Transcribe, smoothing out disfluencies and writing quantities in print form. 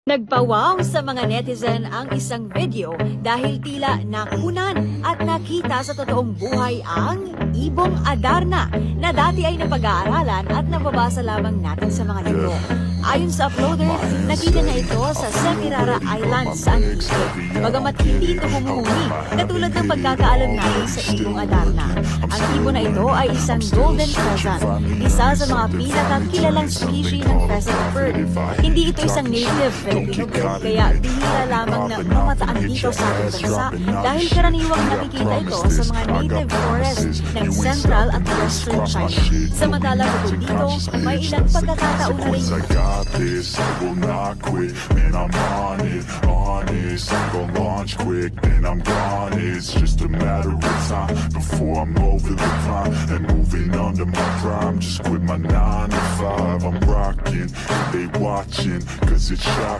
Nagpawaw sa mga netizen ang isang video dahil tila nakunan at nakita sa totoong buhay ang ibong Adarna na dati ay napag-aaralan at nababasa lamang natin sa mga libro. Ayon sa uploader, nakita na ito sa Semirara Island sa Antique. Bagamat hindi ito humuni, katulad ng pagkakaalam natin sa ibong Adarna. Ang ibon na ito ay isang golden pheasant, isa sa mga pinakakilalang species ng pheasant bird. Hindi ito isang native Filipino bird, kaya bihira lamang na mamataan dito sa ating bansa dahil karaniwang nakikita ito sa mga native forest ng Central at Western China. Samantalang bukod dito, may ilang pagkakataon na rin This, I will not quit, man, I'm on it, honest. I'm gonna launch quick, then I'm gone. It's just a matter of time before I'm over the climb and moving under my prime. Just quit my 9 to 5, I'm rocking, and they watching, cause it's shocking.